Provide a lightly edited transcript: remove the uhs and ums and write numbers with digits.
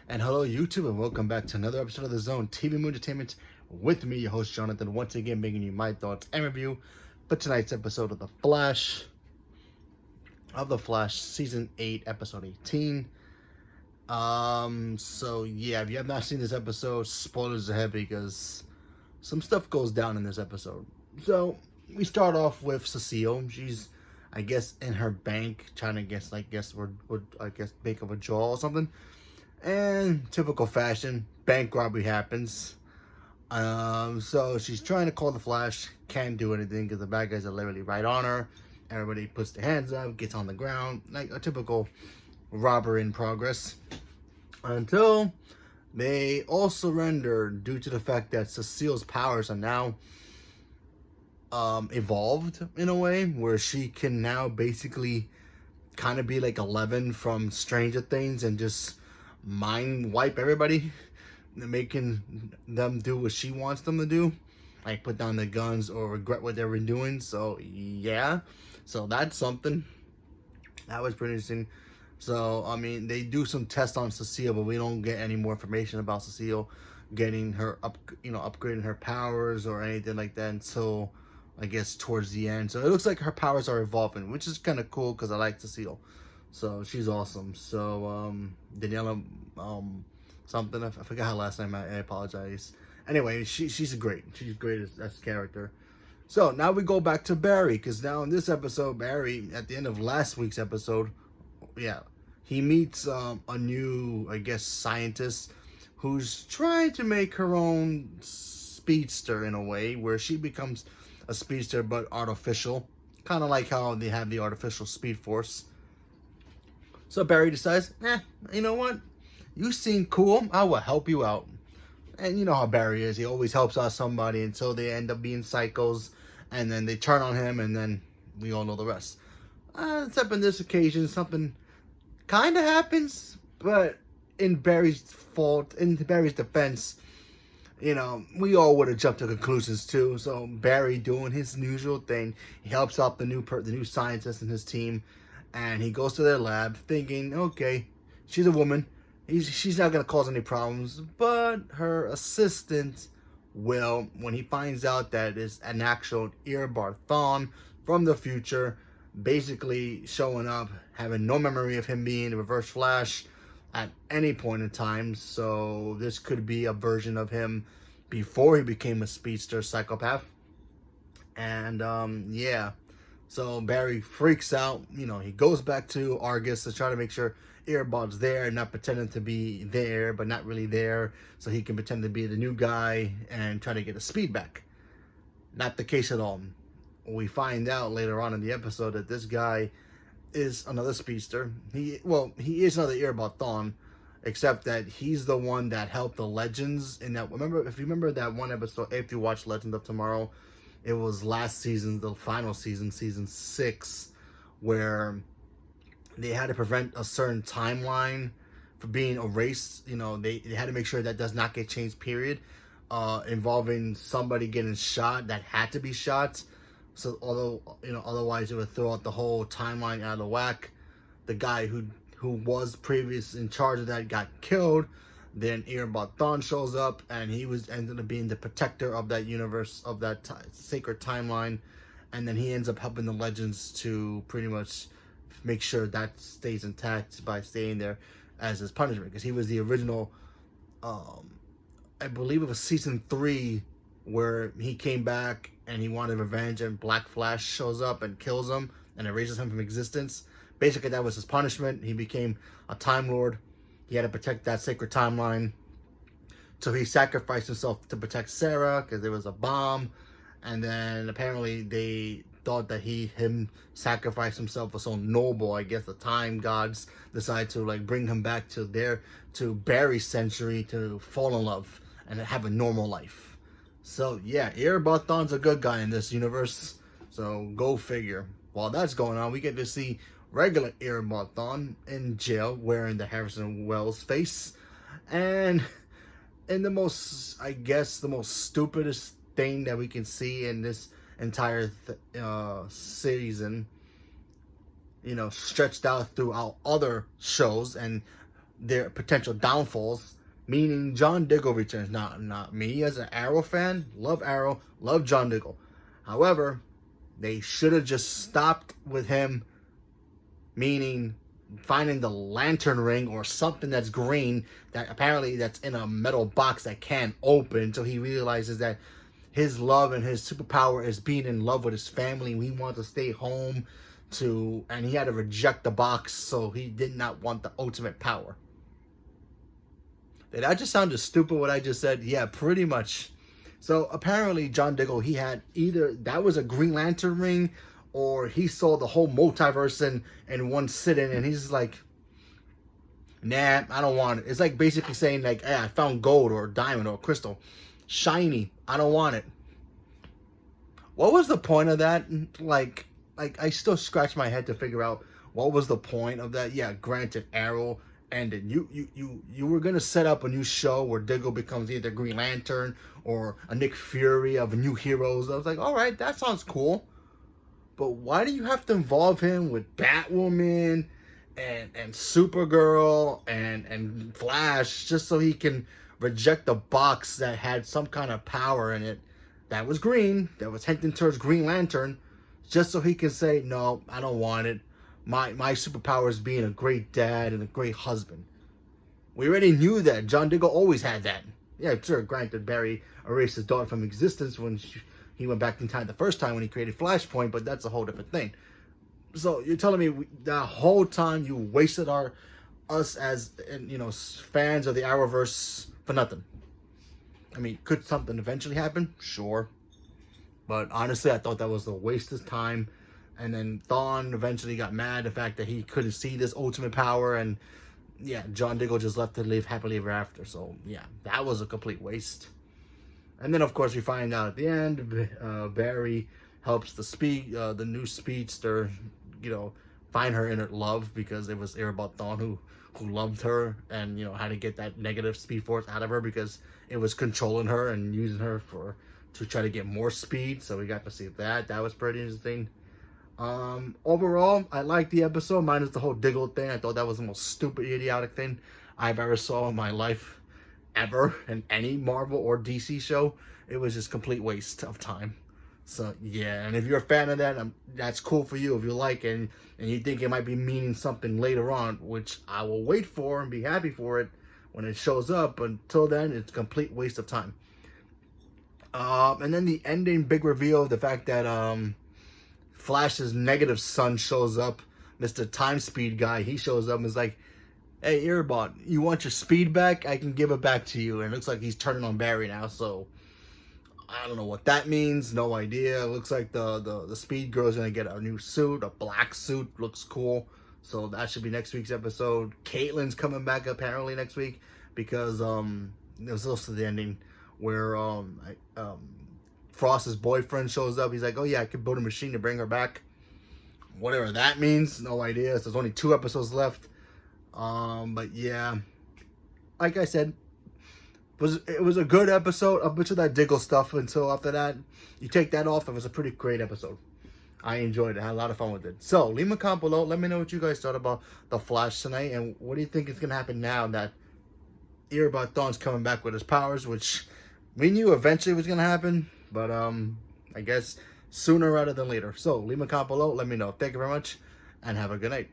And hello, YouTube, and welcome back to another episode of The Zone TV Movie Entertainment with me, your host, Jonathan, once again bringing you my thoughts and review for tonight's episode of The Flash, Season 8, Episode 18. So yeah, if you have not seen this episode, spoilers ahead because some stuff goes down in this episode. So, we start off with Cecile. She's, I guess, in her bank, trying to make a withdrawal or something. And typical fashion, bank robbery happens. So she's trying to call the Flash, can't do anything because the bad guys are literally right on her. Everybody puts their hands up, gets on the ground, like a typical robbery in progress. Until they all surrender due to the fact that Cecile's powers are now evolved in a way where she can now basically kind of be like 11 from Stranger Things and just mind wipe everybody, making them do what she wants them to do, like put down their guns or regret what they were doing. So yeah, so that's something that was pretty interesting. So I mean, they do some tests on Cecile, but we don't get any more information about Cecile getting her upgrading her powers or anything like that until I guess towards the end. So it looks like her powers are evolving, which is kind of cool because I like Cecile. So she's awesome. So Daniela something, I forgot her last name. I apologize. Anyway, she's great as a character. So now we go back to Barry, because now in this episode, Barry, at the end of last week's episode, yeah, he meets a new, I guess, scientist who's trying to make her own speedster in a way where she becomes a speedster but artificial, kind of like how they have the artificial Speed Force. So Barry decides, you know what? You seem cool. I will help you out. And you know how Barry is. He always helps out somebody until they end up being psychos. And then they turn on him. And then we all know the rest. Except in this occasion, something kind of happens. But in Barry's defense, you know, we all would have jumped to conclusions too. So Barry doing his usual thing. He helps out the new scientist and his team. And he goes to their lab thinking, okay, she's a woman. She's not going to cause any problems. But her assistant will, when he finds out that it's an actual Eobard Thawne from the future, basically showing up, having no memory of him being the Reverse Flash at any point in time. So this could be a version of him before he became a speedster psychopath. And yeah. So Barry freaks out. You know, he goes back to Argus to try to make sure Eobard's there, not pretending to be there, but not really there, so he can pretend to be the new guy and try to get his speed back. Not the case at all. We find out later on in the episode that this guy is another speedster. He is another Eobard Thawne, except that he's the one that helped the Legends in that. If you remember that one episode, if you watch Legends of Tomorrow, it was last season, the final season, season 6, where they had to prevent a certain timeline from being erased. You know, they had to make sure that does not get changed, period. Involving somebody getting shot that had to be shot. So, otherwise it would throw out the whole timeline out of whack. The guy who was previous in charge of that got killed. Then Eobard Thawne shows up, and he ended up being the protector of that universe, of that sacred timeline. And then he ends up helping the Legends to pretty much make sure that stays intact by staying there as his punishment. Because he was the original, I believe it was season 3, where he came back and he wanted revenge, and Black Flash shows up and kills him and erases him from existence. Basically, that was his punishment. He became a Time Lord. He had to protect that sacred timeline. So he sacrificed himself to protect Sarah because there was a bomb. And then apparently they thought that him sacrifice himself was so noble. I guess the time gods decided to like bring him back to Barry's century to fall in love and have a normal life. So yeah, Eobard Thawne's a good guy in this universe. So go figure. While that's going on, we get to see regular Eobard Thawne in jail wearing the Harrison Wells face. And in the most stupidest thing that we can see in this entire season, you know, stretched out throughout other shows and their potential downfalls, meaning John Diggle returns. Not me as an Arrow fan. Love Arrow, love John Diggle. However, they should have just stopped with him, meaning finding the lantern ring or something that's green that apparently that's in a metal box that can't open, so he realizes that his love and his superpower is being in love with his family, and he wants to stay home and he had to reject the box, so he did not want the ultimate power. Did that just sounded stupid what I just said? Yeah, pretty much. So apparently John Diggle, he had either that was a Green Lantern ring, or he saw the whole multiverse in one sitting, and he's like, nah, I don't want it. It's like basically saying like, hey, I found gold or diamond or crystal. Shiny, I don't want it. What was the point of that? Like I still scratch my head to figure out what was the point of that. Yeah, granted, Arrow ended. You were gonna set up a new show where Diggle becomes either Green Lantern or a Nick Fury of New Heroes. I was like, all right, that sounds cool. But why do you have to involve him with Batwoman and Supergirl and Flash just so he can reject the box that had some kind of power in it that was green, that was hinting towards Green Lantern, just so he can say, no, I don't want it. My superpower is being a great dad and a great husband. We already knew that. John Diggle always had that. Yeah, sure, granted, Barry erased his daughter from existence when he went back in time the first time when he created Flashpoint, but that's a whole different thing. So you're telling me the whole time you wasted us as fans of the Arrowverse for nothing? I mean, could something eventually happen? Sure. But honestly, I thought that was a waste of time. And then Thawne eventually got mad the fact that he couldn't see this ultimate power. And yeah, John Diggle just left to live happily ever after. So yeah, that was a complete waste. And then, of course, we find out at the end, Barry helps the new speedster, find her inner love, because it was Eobard Thawne who loved her and, had to get that negative speed force out of her because it was controlling her and using her to try to get more speed. So we got to see that. That was pretty interesting. Overall, I liked the episode, minus the whole Diggle thing. I thought that was the most stupid, idiotic thing I've ever saw in my life, ever, in any Marvel or DC show. It was just complete waste of time. So yeah, and if you're a fan of that, that's cool for you if you like it and you think it might be meaning something later on, which I will wait for and be happy for it when it shows up. Until then, it's a complete waste of time. And then the ending big reveal, the fact that Flash's negative son shows up, Mr. Time Speed guy, he shows up and is like, hey, Eobard, you want your speed back? I can give it back to you. And it looks like he's turning on Barry now, so I don't know what that means. No idea. It looks like the Speed Girl's gonna get a new suit, a black suit. Looks cool. So that should be next week's episode. Caitlyn's coming back apparently next week because it was also the ending where Frost's boyfriend shows up. He's like, oh yeah, I could build a machine to bring her back. Whatever that means, no idea. So there's only 2 episodes left. But yeah, like I said, it was a good episode up until that Diggle stuff. Until after that, you take that off, it was a pretty great episode. I enjoyed it. I had a lot of fun with it. So leave a comment below. Let me know what you guys thought about the Flash tonight, and what do you think is gonna happen now that Eobard Thawne's coming back with his powers, which we knew eventually was gonna happen, but I guess sooner rather than later. So leave a comment below. Let me know. Thank you very much, and have a good night.